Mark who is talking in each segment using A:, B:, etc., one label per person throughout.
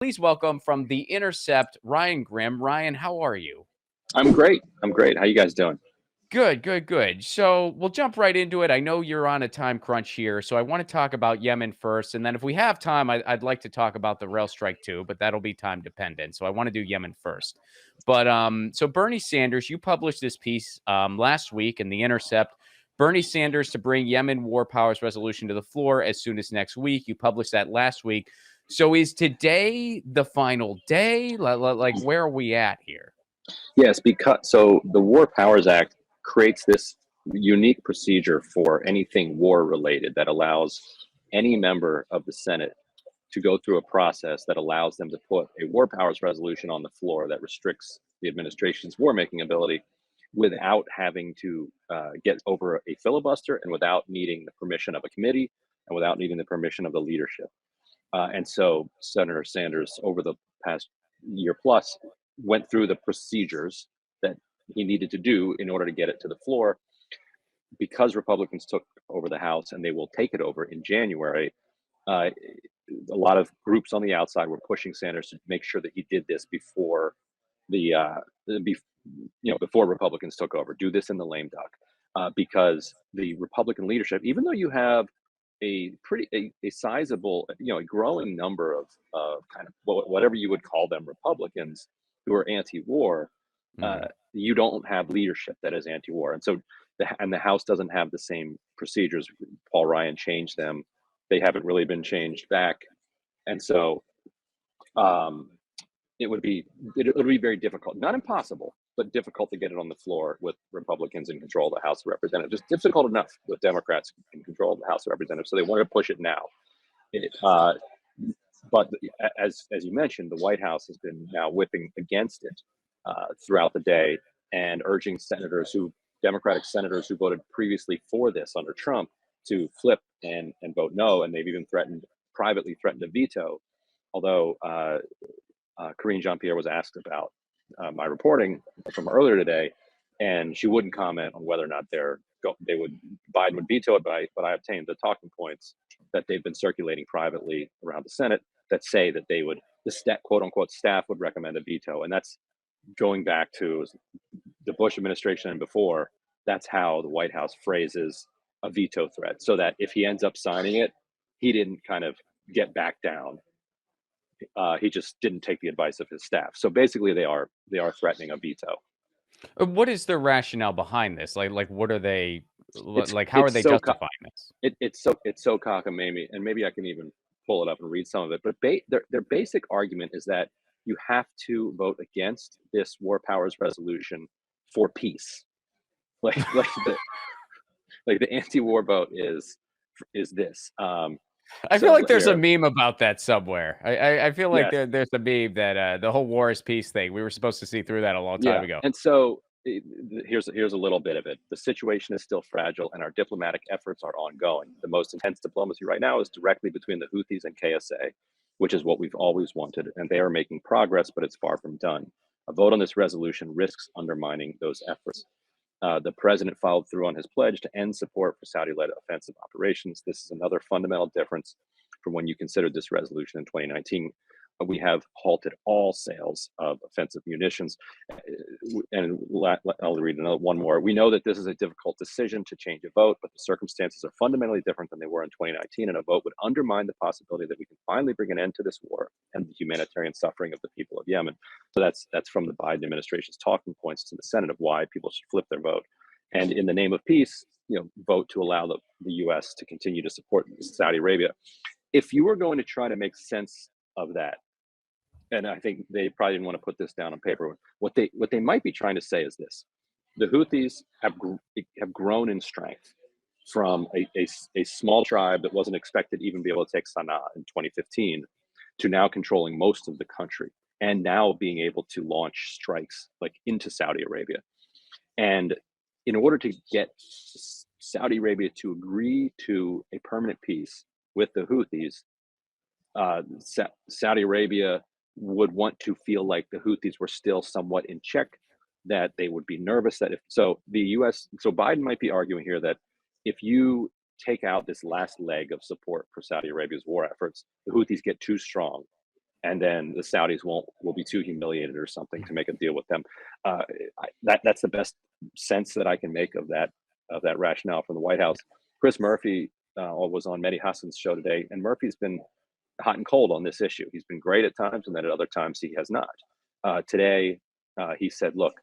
A: Please welcome from The Intercept, Ryan Grimm. Ryan, how are you?
B: I'm great. I'm great. How you guys doing?
A: Good, good, good. So we'll jump right into it. I know you're on a time crunch here, so I want to talk about Yemen first, and then if we have time, I'd like to talk about the rail strike too, but that'll be time dependent. So I want to do Yemen first. But so Bernie Sanders, you published this piece last week in The Intercept. Bernie Sanders to bring Yemen war powers resolution to the floor as soon as next week. You published that last week. So is today the final day? Like where are we at here?
B: Yes, because the War Powers Act creates this unique procedure for anything war related that allows any member of the Senate to go through a process that allows them to put a war powers resolution on the floor that restricts the administration's war making ability without having to get over a filibuster and without needing the permission of a committee and without needing the permission of the leadership. And so Senator Sanders, over the past year plus, went through the procedures that he needed to do in order to get it to the floor. Because Republicans took over the House and they will take it over in January, a lot of groups on the outside were pushing Sanders to make sure that he did this before before Republicans took over. Do this in the lame duck, because the Republican leadership, even though you have a sizable, a growing number of kind of whatever you would call them Republicans who are anti-war, you don't have leadership that is anti-war, and so the House doesn't have the same procedures. Paul Ryan changed them; they haven't really been changed back, and so it would be very difficult, not impossible, but difficult to get it on the floor with Republicans in control of the House of Representatives. Just difficult enough with Democrats in control of the House of Representatives. So they wanted to push it now. But as you mentioned, the White House has been now whipping against it throughout the day and urging Democratic senators who voted previously for this under Trump to flip and vote no. And they've even privately threatened to veto. Although Karine Jean-Pierre was asked about my reporting from earlier today, and she wouldn't comment on whether or not Biden would veto it. But I obtained the talking points that they've been circulating privately around the Senate that say that the quote unquote staff would recommend a veto, and that's going back to the Bush administration and before. That's how the White House phrases a veto threat, so that if he ends up signing it, he didn't kind of get back down. He just didn't take the advice of his staff. So basically, they are threatening a veto.
A: What is their rationale behind this? Like what are they like? How are they
B: so
A: justifying this?
B: It's so cockamamie, and maybe I can even pull it up and read some of it. But their basic argument is that you have to vote against this war powers resolution for peace. Like the anti-war vote is this.
A: I feel like there's a meme about that somewhere. I feel like
B: Yes.
A: there's a meme that the whole war is peace thing. We were supposed to see through that a long time ago.
B: And so here's a little bit of it. The situation is still fragile, and our diplomatic efforts are ongoing. The most intense diplomacy right now is directly between the Houthis and KSA, which is what we've always wanted, and they are making progress, but it's far from done. A vote on this resolution risks undermining those efforts. The president followed through on his pledge to end support for Saudi-led offensive operations. This is another fundamental difference from when you considered this resolution in 2019. We have halted all sales of offensive munitions. And I'll read one more. We know that this is a difficult decision to change a vote, but the circumstances are fundamentally different than they were in 2019, and a vote would undermine the possibility that we can finally bring an end to this war and the humanitarian suffering of the people of Yemen. So that's from the Biden administration's talking points to the Senate of why people should flip their vote. And in the name of peace, vote to allow the U.S. to continue to support Saudi Arabia. If you were going to try to make sense of that, and I think they probably didn't want to put this down on paper, what they might be trying to say is this: the Houthis have grown in strength from a small tribe that wasn't expected to even be able to take Sana'a in 2015 to now controlling most of the country, and now being able to launch strikes like into Saudi Arabia. And in order to get Saudi Arabia to agree to a permanent peace with the Houthis, Saudi Arabia would want to feel like the Houthis were still somewhat in check, that they would be nervous that so Biden might be arguing here that if you take out this last leg of support for Saudi Arabia's war efforts, the Houthis get too strong and then the Saudis will be too humiliated or something to make a deal with them. That's the best sense that I can make of that rationale from the White House. Chris Murphy was on Mehdi Hassan's show today, and Murphy's been hot and cold on this issue. He's been great at times, and then at other times he has not. Today, he said, "Look,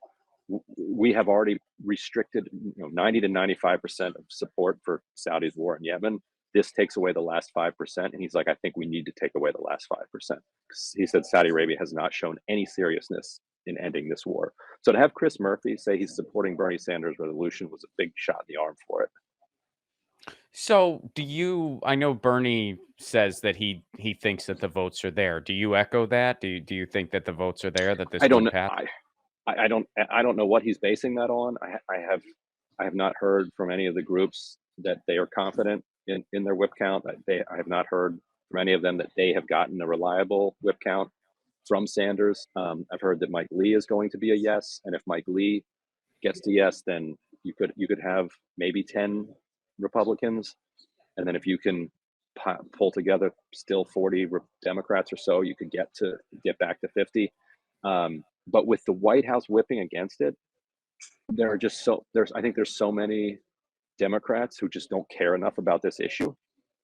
B: we have already restricted 90 to 95% of support for Saudi's war in Yemen. This takes away the last 5%." And he's like, "I think we need to take away the last 5%." He said Saudi Arabia has not shown any seriousness in ending this war. So to have Chris Murphy say he's supporting Bernie Sanders' resolution was a big shot in the arm for it.
A: So, I know Bernie says that he thinks that the votes are there. Do you echo that? Do you think that the votes are there, that
B: I
A: this
B: don't
A: would
B: know.
A: pass?
B: I don't know what he's basing that on. I have not heard from any of the groups that they are confident in their whip count. I have not heard from any of them that they have gotten a reliable whip count from Sanders. I've heard that Mike Lee is going to be a yes, and if Mike Lee gets to yes, then you could have maybe 10 Republicans, and then if you can pull together still 40 Democrats or so, you could get back to 50. But with the White House whipping against it, I think there's so many Democrats who just don't care enough about this issue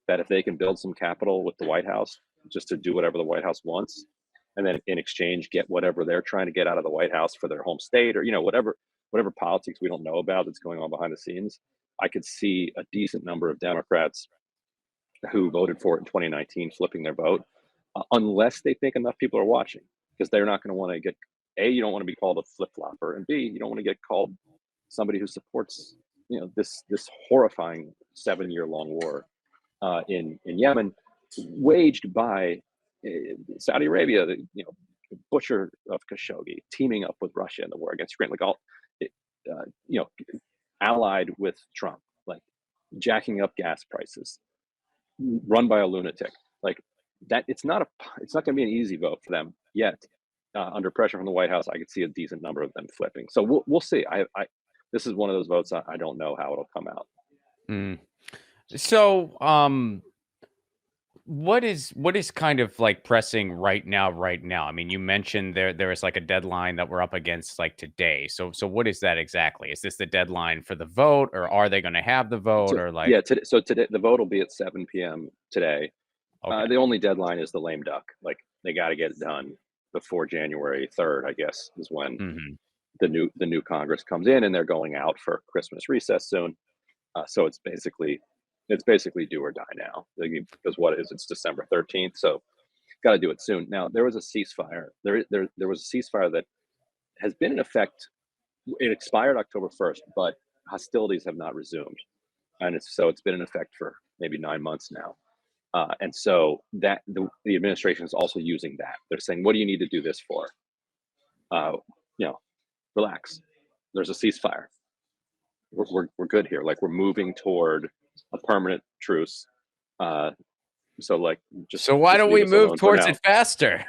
B: that if they can build some capital with the White House just to do whatever the White House wants, and then in exchange get whatever they're trying to get out of the White House for their home state, or whatever politics we don't know about that's going on behind the scenes, I could see a decent number of Democrats who voted for it in 2019 flipping their vote, unless they think enough people are watching, because they're not going to want to get you don't want to be called a flip flopper, and B, you don't want to get called somebody who supports this horrifying 7-year long war in Yemen, waged by Saudi Arabia, the butcher of Khashoggi, teaming up with Russia in the war against Ukraine, like allied with Trump, like jacking up gas prices, run by a lunatic, like that. It's not going to be an easy vote for them yet. Under pressure from the White House, I could see a decent number of them flipping. So we'll see. This is one of those votes I don't know how it'll come out.
A: Mm. So, what is kind of like pressing right now? Right now, I mean, you mentioned there is like a deadline that we're up against like today. So what is that exactly? Is this the deadline for the vote, or are they going to have the vote,
B: So
A: or like?
B: yeah, today the vote will be at 7 p.m. today.
A: Okay.
B: The only deadline is the lame duck. Like they got to get it done before January 3rd, I guess, is when
A: Hmm.
B: the new Congress comes in, and they're going out for Christmas recess soon. So it's basically do or die now, because it's December 13th, so got to do it soon. Now there was a ceasefire. There was a ceasefire that has been in effect. It expired October 1st, but hostilities have not resumed, and it's been in effect for maybe 9 months now. And so that the administration is also using that. They're saying, "What do you need to do this for? Uh, Relax. There's a ceasefire. We're good here. Like we're moving toward a permanent truce. So like
A: So why
B: just
A: don't
B: leave
A: we
B: us
A: move
B: alone for
A: towards
B: now."
A: it faster?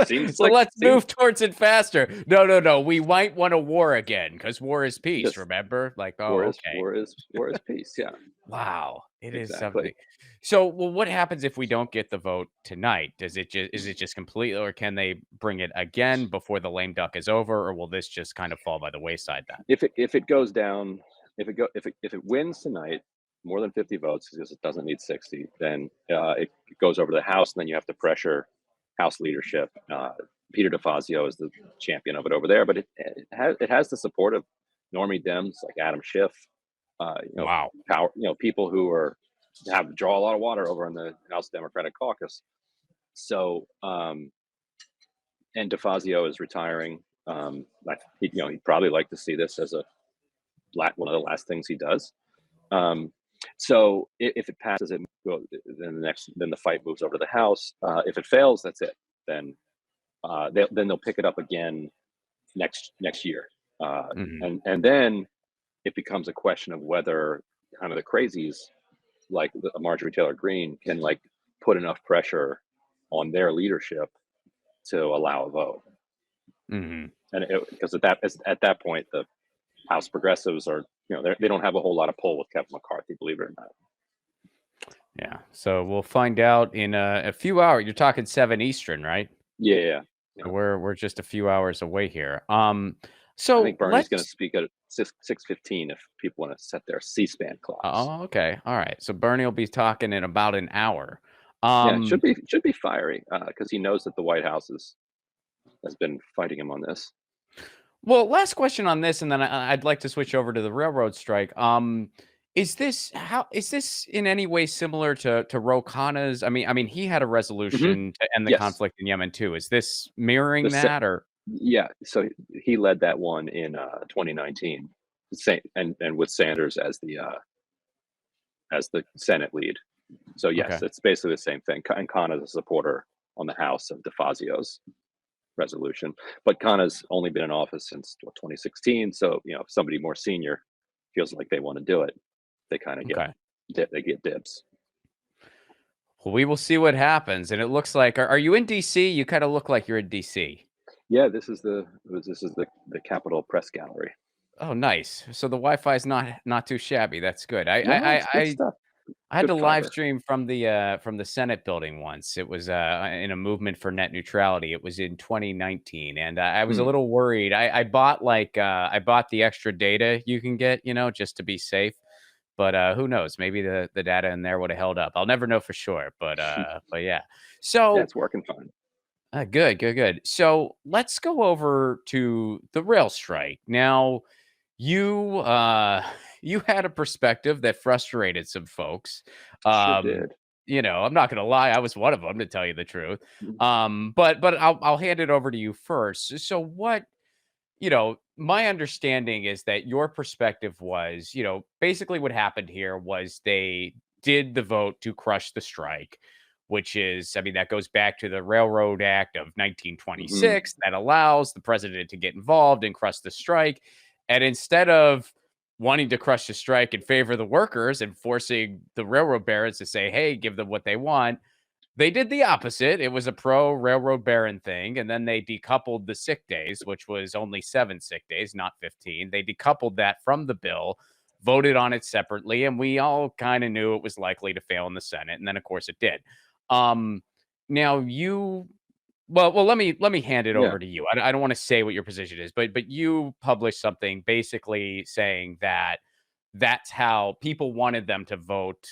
B: Seems
A: So
B: like
A: let's
B: seems
A: move towards it faster. No. We might want a war again because war is peace.
B: Yes.
A: Remember? Like,
B: War
A: oh,
B: is
A: okay.
B: war is war is peace. Yeah,
A: Wow, it is
B: exactly.
A: something. So, well, what happens if we don't get the vote tonight? Is it just completely, or can they bring it again before the lame duck is over, or will this just kind of fall by the wayside then?
B: If it goes down, if it wins tonight, more than 50 votes, because it doesn't need 60, then it goes over to the House, and then you have to pressure House leadership. Peter DeFazio is the champion of it over there, but it has the support of normie Dems like Adam Schiff,
A: Wow.
B: people who draw a lot of water over in the House Democratic Caucus. So and DeFazio is retiring. He'd probably like to see this as one of the last things he does. So if it passes, then the fight moves over to the House. If it fails, that's it. Then they'll pick it up again next year,
A: Hmm.
B: and then it becomes a question of whether kind of the crazies like Marjorie Taylor Greene can like put enough pressure on their leadership to allow a vote.
A: Hmm.
B: And because at that point the House progressives are they don't have a whole lot of pull with Kevin McCarthy, believe it or not.
A: Yeah. So we'll find out in a few hours. You're talking 7 Eastern, right?
B: Yeah, yeah, yeah.
A: So we're just a few hours away here.
B: I
A: So
B: think Bernie's going to
A: let's.
B: speak at 6:15 if people want to set their C-SPAN clocks.
A: Oh, okay. All right. So Bernie will be talking in about an hour.
B: Yeah, it
A: Um,
B: should be fiery because he knows that the White House has been fighting him on this.
A: well, last question on this, and then I'd like to switch over to the railroad strike. Is this in any way similar to Ro Khanna's? I mean, he had a
B: Hmm.
A: resolution to end the
B: Yes,
A: conflict in Yemen too. Is this
B: the
A: mirroring
B: sa-
A: that, or
B: yeah. So he led that one in 2019, and with Sanders as the Senate lead. So yes,
A: okay?
B: it's basically the same thing. And Khan is a supporter on the House of DeFazio's resolution, but Khan has only been in office since 2016. So if somebody more senior feels like they want to do it, they kind of
A: Okay.
B: get dibs.
A: Well, we will see what happens. And it looks like, are you in DC? You kind of look like you're in DC.
B: Yeah, this is the Capitol Press Gallery.
A: Oh, nice. So the Wi-Fi is not too shabby. That's good. I
B: No,
A: I I
B: it's good
A: I
B: stuff.
A: I had
B: Good
A: to live
B: fiber.
A: stream from the Senate building once. It was in a movement for net neutrality. It was in 2019, and I was a
B: Hmm.
A: little worried. I bought the extra data you can get, just to be safe. But who knows? Maybe the data in there would have held up. I'll never know for sure. But yeah.
B: Yeah,
A: So
B: it's working fine.
A: good, good, good. So let's go over to the rail strike now. You you had a perspective that frustrated some folks.
B: Sure
A: Um,
B: did.
A: I'm not gonna lie, I was one of them to tell you the truth. But I'll hand it over to you first. So what, my understanding is that your perspective was, basically what happened here was they did the vote to crush the strike, which is, I mean, that goes back to the Railroad Act of
B: Hmm.
A: 1926 that allows the president to get involved and crush the strike. And instead of wanting to crush the strike in favor of the workers and forcing the railroad barons to say, hey, give them what they want, they did the opposite. It was a pro railroad baron thing. And then they decoupled the sick days, which was only 7 sick days, not 15. They decoupled that from the bill, voted on it separately, and we all kind of knew it was likely to fail in the Senate. And then, of course, it did. Um, now you well, let me hand it
B: Yeah.
A: over to you. I don't want to say what your position is, but you published something basically saying that that's how people wanted them to vote,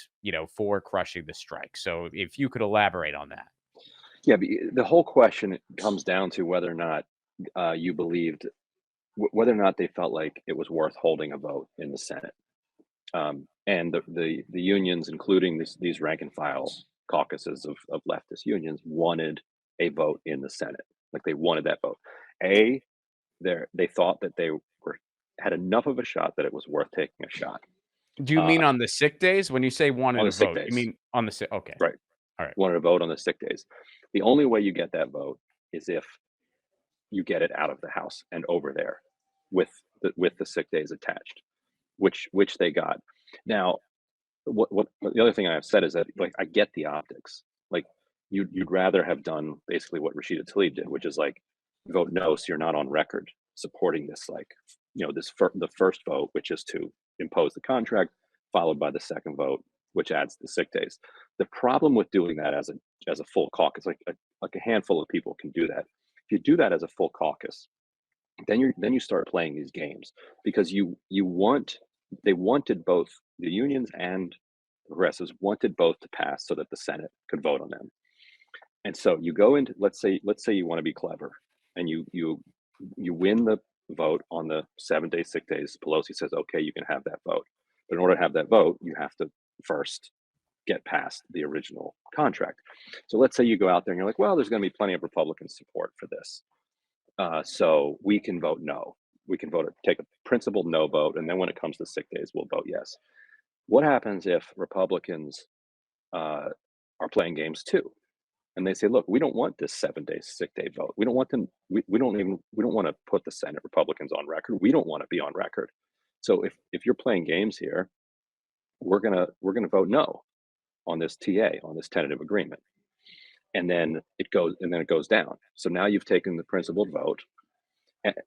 A: for crushing the strike. So if you could elaborate on that.
B: Yeah. The whole question comes down to whether or not you believed whether or not they felt like it was worth holding a vote in the Senate. And the unions, including these rank and file caucuses of leftist unions, wanted a vote in the Senate. Like they wanted that vote. A, they thought that they were had enough of a shot that it was worth taking a shot
A: Do you mean
B: uh,
A: on the sick days? When you say wanted
B: on
A: to
B: the sick
A: vote, you
B: days.
A: mean on the sick? Okay.
B: Right.
A: All right.
B: Wanted to vote on the sick days. The only way you get that vote is if you get it out of the House and over there with the sick days attached, which they got. Now, what the other thing I have said is that like I get the optics. Like you'd rather have done basically what Rashida Tlaib did, which is like vote no, so you're not on record supporting this. Like the first vote, which is to impose the contract, followed by the second vote, which adds the sick days. The problem with doing that as a full caucus, like a handful of people can do that. If you do that as a full caucus, then you start playing these games because you want they wanted both the unions and the progressives wanted both to pass so that the Senate could vote on them. And so you go into let's say you want to be clever and you win the vote on the 7 day sick days. Pelosi says, okay, you can have that vote. But in order to have that vote, you have to first get past the original contract. So let's say you go out there and you're like, well, there's going to be plenty of Republican support for this. So we can vote no. We can take a principled no vote, and then when it comes to sick days, we'll vote yes. What happens if Republicans uh, are playing games too, and they say, "Look, we don't want this 7 day sick day vote. We don't want them. We don't want to put the Senate Republicans on record. We don't want to be on record. So if you're playing games here, we're gonna vote no on this TA on this tentative agreement." And then it goes down. So now you've taken the principled vote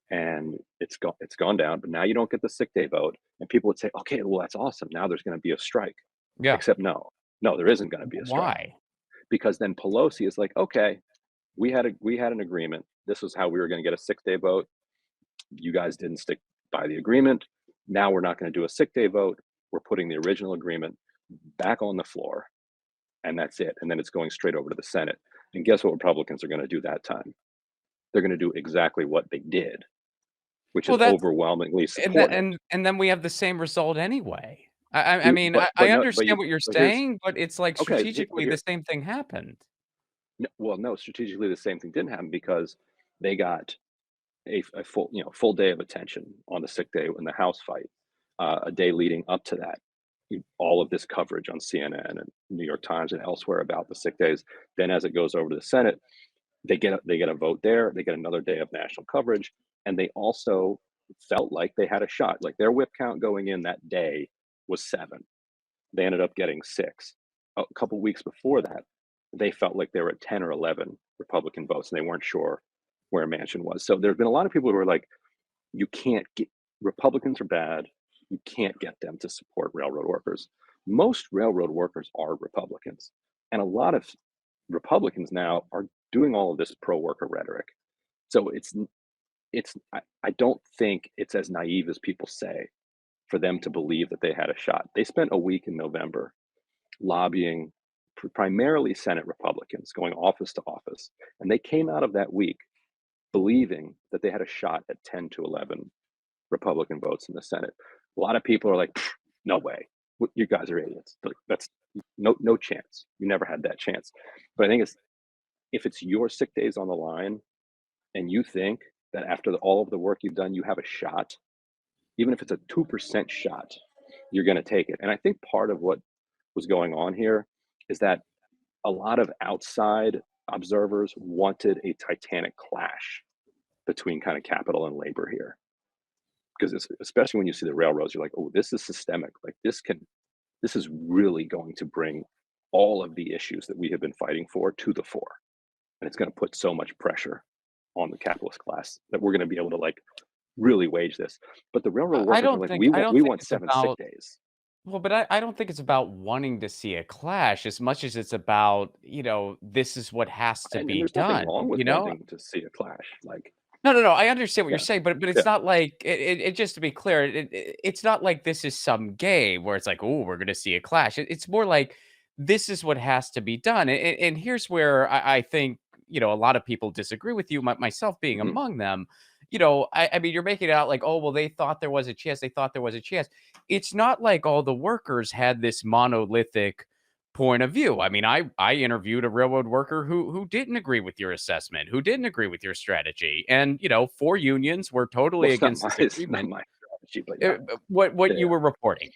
B: and it's gone down, but now you don't get the sick day vote, and people would say, okay, well, that's awesome, now there's going to be a strike.
A: Yeah.
B: Except no, No, there isn't going to be a strike
A: Why?
B: because then Pelosi is like, okay, we had an agreement. This was how we were going to get a 6-day vote. You guys didn't stick by the agreement. Now we're not going to do a 6-day vote. We're putting the original agreement back on the floor, and that's it. And then it's going straight over to the Senate. And guess what Republicans are going to do that time? They're going to do exactly what they did, which
A: Well,
B: is
A: that's
B: overwhelmingly
A: and then
B: support it.
A: then we have the same result anyway. I
B: You,
A: mean,
B: but
A: I
B: no, but
A: understand
B: you,
A: what you're
B: but here's
A: saying, but it's like
B: okay. But
A: strategically the
B: here,
A: same thing happened.
B: well, no, strategically the same thing didn't happen because they got a full full day of attention on the sick day in the House fight, a day leading up to that. All of this coverage on CNN and New York Times and elsewhere about the sick days. Then, as it goes over to the Senate, they get a vote there. They get another day of national coverage, and they also felt like they had a shot. Like their whip count going in that day was 7. They ended up getting 6. A couple weeks before that, they felt like they were at 10 or 11 Republican votes, and they weren't sure where Manchin was. So there's been a lot of people who are like, you can't get Republicans are bad. You can't get them to support railroad workers. Most railroad workers are Republicans, and a lot of Republicans now are doing all of this pro-worker rhetoric. So I don't think it's as naive as people say for them to believe that they had a shot. They spent a week in November lobbying primarily Senate Republicans, going office to office, and they came out of that week believing that they had a shot at 10 to 11 Republican votes in the Senate. A lot of people are like, no way. You guys are idiots. That's no chance. You never had that chance. But I think if it's your sick days on the line and you think that after all of the work you've done, you have a shot, even if it's a 2% shot, you're going to take it. And I think part of what was going on here is that a lot of outside observers wanted a titanic clash between kind of capital and labor here, because especially when you see the railroads, you're like, oh, this is systemic. Like this is really going to bring all of the issues that we have been fighting for to the fore, and it's going to put so much pressure on the capitalist class that we're going to be able to like really wage this. But the railroad workers are like,
A: I don't
B: we
A: think
B: want
A: it's
B: 7 sick
A: about
B: days.
A: well, but I don't think it's about wanting to see a clash as much as it's about, this is what has to
B: And
A: be
B: there's nothing
A: done,
B: wrong with
A: you know?
B: wanting to see a clash. Like,
A: No, no, no, I understand what you're
B: yeah,
A: saying, but
B: yeah.
A: it's not like just to be clear, it's not like this is some game where it's like, "Oh, we're gonna see a clash." It's more like this is what has to be done, and here's where I think, a lot of people disagree with you, myself being
B: Hmm.
A: among them. I mean, you're making it out like, "Oh, well, they thought there was a chance. They thought there was a chance." It's not like all the workers had this monolithic point of view. I mean, I interviewed a railroad worker who didn't agree with your assessment, who didn't agree with your strategy, and 4 unions were
B: Well,
A: totally against this
B: it's not
A: agreement.
B: my strategy, but yeah,
A: What you
B: yeah,
A: were reporting,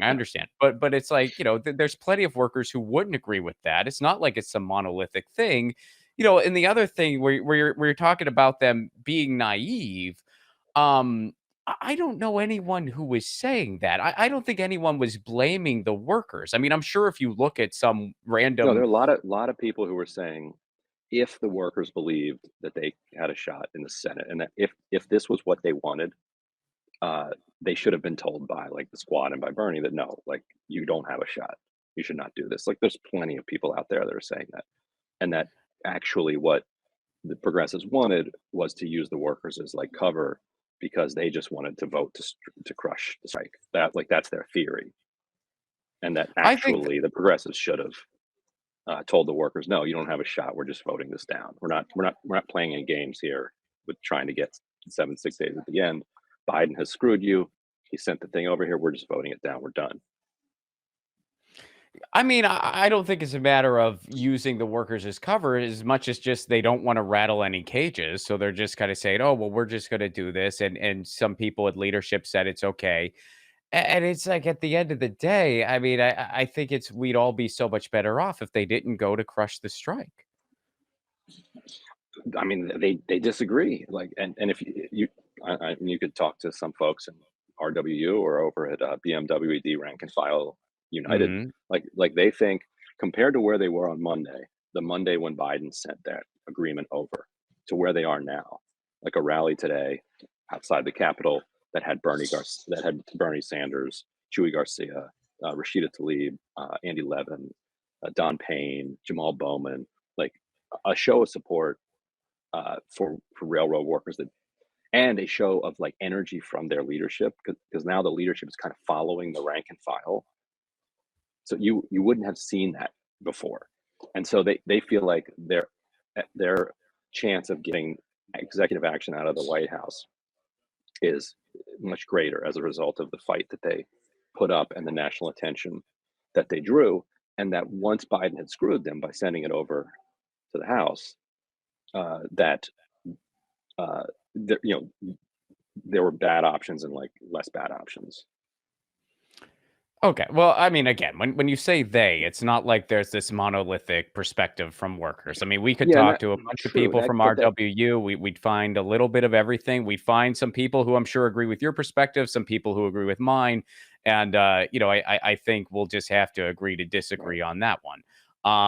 A: I
B: yeah.
A: understand, but it's like there's plenty of workers who wouldn't agree with that. It's not like it's some monolithic thing, And the other thing where you're talking about them being naive, I don't know anyone who was saying that. I don't think anyone was blaming the workers. I mean, I'm sure if you look at some
B: No, there
A: random
B: are a lot of people who were saying if the workers believed that they had a shot in the Senate, and that if this was what they wanted, uh, they should have been told by like the squad and by Bernie that no, like you don't have a shot. You should not do this. Like there's plenty of people out there that are saying that, and that actually what the progressives wanted was to use the workers as like cover because they just wanted to vote to crush the strike. That's their theory, and that
A: I think
B: actually the progressives should have told the workers, no, you don't have a shot. We're just voting this down. We're not playing any games here with trying to get 7 6 days at the end. Biden has screwed you. He sent the thing over here. We're just voting it down. We're done.
A: I mean, I don't think it's a matter of using the workers as cover as much as just they don't want to rattle any cages. So they're just kind of saying, "Oh, well, we're just going to do this." And some people at leadership said it's okay. And it's like at the end of the day, I mean, I think we'd all be so much better off if they didn't go to crush the strike.
B: I mean, they disagree. Like, and if you could talk to some folks in RWU or over at BMWED Rank and File United,
A: Mhm.
B: like they think compared to where they were on Monday, the Monday when Biden sent that agreement over, to where they are now, like a rally today outside the Capitol that had Bernie Sanders, Chewy Garcia, Rashida Tlaib, Andy Levin, Don Payne, Jamal Bowman, like a show of support for railroad workers that, and a show of like energy from their leadership because now the leadership is kind of following the rank and file. So you wouldn't have seen that before, and so they feel like their chance of getting executive action out of the White House is much greater as a result of the fight that they put up and the national attention that they drew, and that once Biden had screwed them by sending it over to the House, that you know there were bad options and like less bad options.
A: Okay. Well, I mean, again, when you say they, it's not like there's this monolithic perspective from workers. I mean, we could
B: Yeah, and
A: talk
B: that
A: to a bunch of
B: true.
A: people
B: That
A: from
B: but that
A: RWU. We'd find a little bit of everything. We'd find some people who I'm sure agree with your perspective, some people who agree with mine. And, I think we'll just have to agree to
B: right,
A: disagree on that one.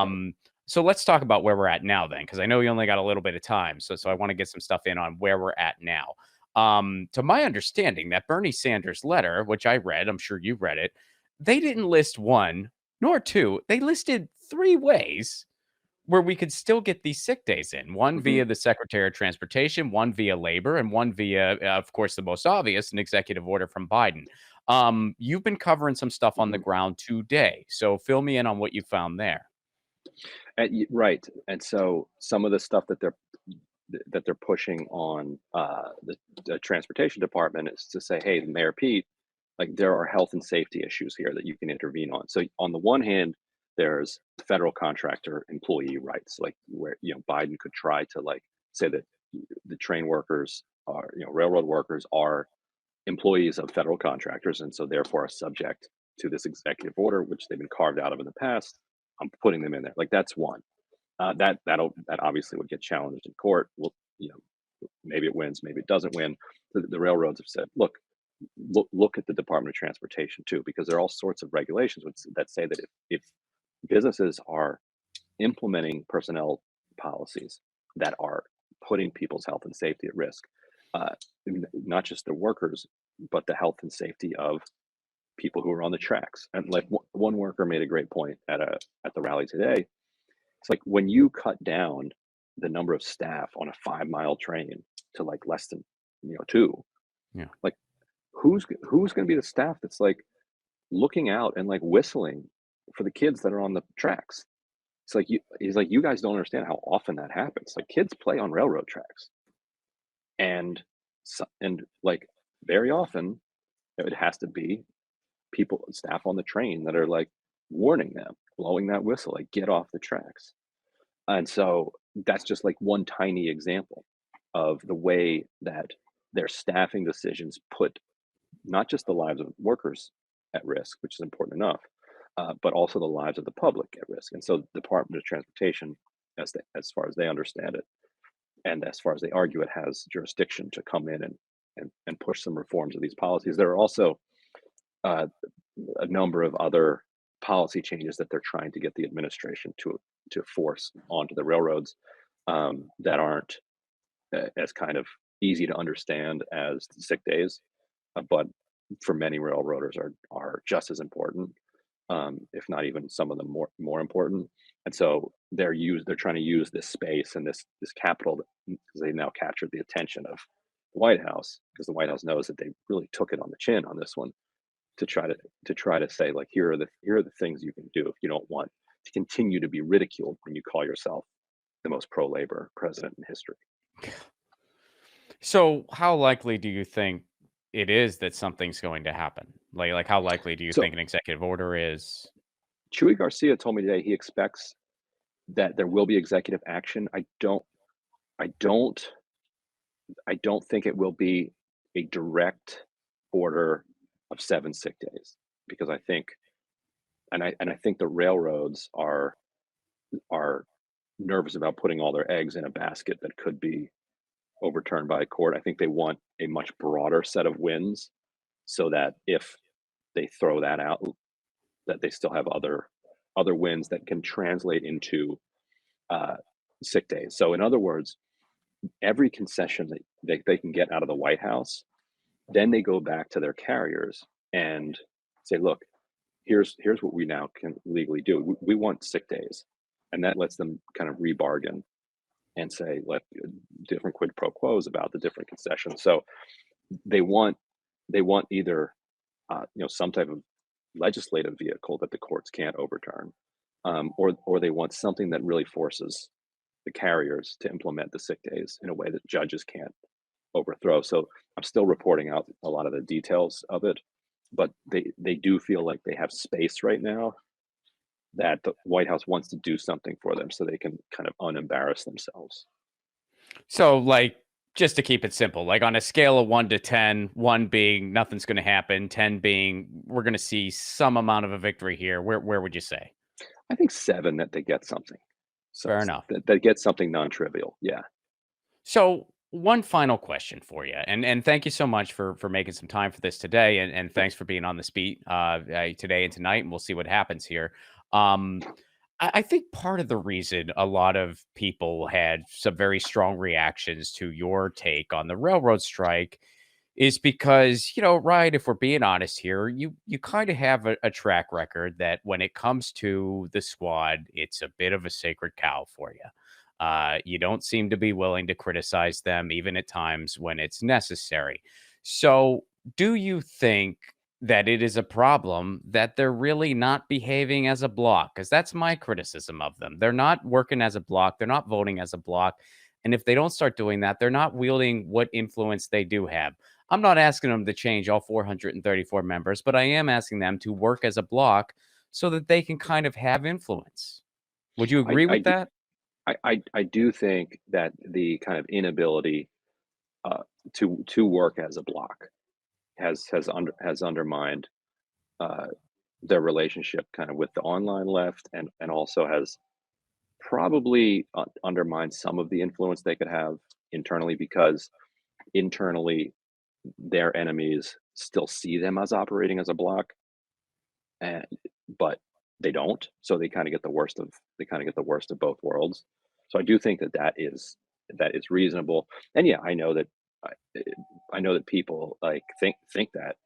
B: right.
A: So let's talk about where we're at now, then, because I know you only got a little bit of time. So I
B: Mhm,
A: want to get some stuff in on where we're at now. To my understanding, that Bernie Sanders letter, which I read, I'm sure you've read it, they didn't list one nor two. They listed three ways where we could still get these sick days in. One
B: mhm,
A: via the Secretary of Transportation, one via labor, and one via, of course, the most obvious, an executive order from Biden. You've been covering some stuff on the
B: mhm.
A: ground today. So fill me in on what you found there.
B: Right, and so some of the stuff that they're pushing on the transportation department is to say, hey, Mayor Pete, like there are health and safety issues here that you can intervene on. So on the one hand, there's federal contractor employee rights, like where Biden could try to like say that the train workers are railroad workers are employees of federal contractors and so therefore are subject to this executive order, which they've been carved out of in the past. I'm putting them in there. Like that's one. That obviously would get challenged in court. Well, maybe it wins, maybe it doesn't win. The railroads have said, look at the Department of Transportation too, because there are all sorts of regulations that say that if businesses are implementing personnel policies that are putting people's health and safety at risk, uh, not just the workers, but the health and safety of people who are on the tracks. And like one worker made a great point at the rally today. It's like when you cut down the number of staff on a 5-mile train to like less than two,
A: Yeah.
B: like who's going to be the staff that's like looking out and like whistling for the kids that are on the tracks? It's like he's like, you guys don't understand how often that happens. Like kids play on railroad tracks, and like very often it has to be staff on the train that are like warning them, blowing that whistle, like get off the tracks. And so that's just like one tiny example of the way that their staffing decisions put not just the lives of workers at risk, which is important enough, but also the lives of the public at risk. And so the Department of Transportation, as far as they understand it, and as far as they argue it, has jurisdiction to come in and push some reforms of these policies. There are also uh, a number of other policy changes that they're trying to get the administration to force onto the railroads that aren't as kind of easy to understand as sick days, but for many railroaders are just as important, if not even some of them more important. And so they're trying to use this space and this capital because they now captured the attention of the White House because the White House knows that they really took it on the chin on this one to try to say like here are the things you can do if you don't want to continue to be ridiculed when you call yourself the most pro-labor president in history.
A: So how likely do you think it is that something's going to happen? Like how likely do you
B: So
A: think an executive order is?
B: Chuy Garcia told me today he expects that there will be executive action. I don't I don't think it will be a direct order of 7 sick days because I think and I think the railroads are nervous about putting all their eggs in a basket that could be overturned by a court. I think they want a much broader set of wins so that if they throw that out, that they still have other wins that can translate into uh, sick days. So in other words, every concession that they can get out of the White House, then they go back to their carriers and say, look, here's what we now can legally do. We want sick days, and that lets them kind of rebargain and say let different quid pro quos about the different concessions. So they want either some type of legislative vehicle that the courts can't overturn, or they want something that really forces the carriers to implement the sick days in a way that judges can't overthrow. So I'm still reporting out a lot of the details of it, but they do feel like they have space right now that the White House wants to do something for them so they can kind of unembarrass themselves.
A: So, like, just to keep it simple, like on a scale of 1 to 10, 1 being nothing's going to happen, 10 being we're going to see some amount of a victory here. Where would you say?
B: I think 7 that they get something. So
A: Fair enough.
B: that they get something non-trivial. Yeah.
A: So, one final question for you, and thank you so much for making some time for this today, and thanks for being on this beat today and tonight, and we'll see what happens here. Um, I think part of the reason a lot of people had some very strong reactions to your take on the railroad strike is because, right, if we're being honest here, you kind of have a track record that when it comes to the squad, it's a bit of a sacred cow for you. You don't seem to be willing to criticize them, even at times when it's necessary. So, do you think that it is a problem that they're really not behaving as a block? Because that's my criticism of them. They're not working as a block, they're not voting as a block. And if they don't start doing that, they're not wielding what influence they do have. I'm not asking them to change all 434 members, but I am asking them to work as a block so that they can kind of have influence. Would you
B: I
A: agree
B: I
A: with
B: do
A: that?
B: I do think that the kind of inability uh, to work as a block has undermined uh, their relationship kind of with the online left, and also has probably undermined some of the influence they could have internally, because internally their enemies still see them as operating as a block, and but they don't. So they kind of get the worst of both worlds. So I do think that that is reasonable. And yeah, I, I know that people like think that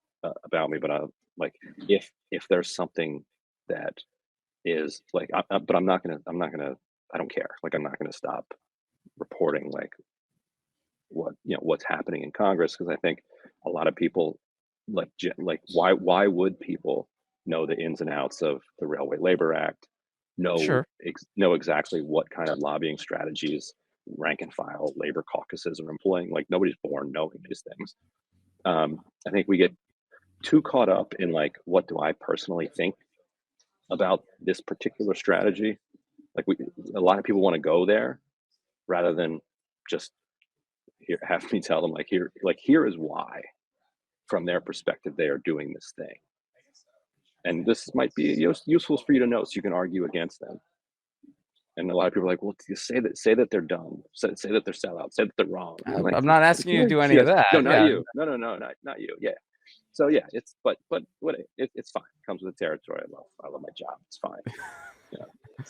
B: about me, but like if there's something that is like, but I don't care. Like I'm not gonna stop reporting like what's happening in Congress, because I think a lot of people like why would people know the ins and outs of the Railway Labor Act,
A: Sure.
B: know exactly what kind of lobbying strategies rank and file labor caucuses are employing? Like nobody's born knowing these things. I think we get too caught up in like what do I personally think about this particular strategy. Like a lot of people want to go there rather than just have me tell them like here is why from their perspective they are doing this thing, and this might be useful for you to know so you can argue against them. And a lot of people are like, well, you say that they're dumb, say that they're sellouts, say that they're wrong. I'm like,
A: I'm not asking you
B: yeah,
A: to do any of
B: yes, no,
A: that.
B: not
A: Yeah.
B: you, no, not you, yeah. So yeah, it's but what it's fine. It comes with the territory. I love my job. It's fine. Yeah.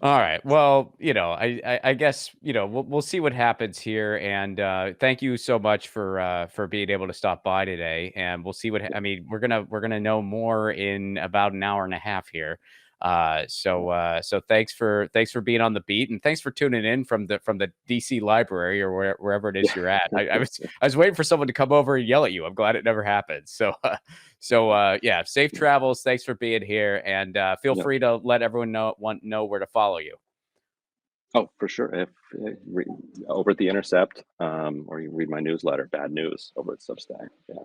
A: All right. Well, I guess we'll see what happens here, and thank you so much for being able to stop by today, and we'll see what I mean. We're gonna know more in about an hour and a half here. So thanks for being on the beat, and thanks for tuning in from the DC library or wherever it is you're at. I was waiting for someone to come over and yell at you. I'm glad it never happened. So yeah, safe
B: Yeah.
A: travels. Thanks for being here, and feel
B: Yeah.
A: free to let everyone know where to follow you.
B: Oh, for sure. If over at the Intercept, or you read my newsletter, Bad News, over at Substack. Yeah.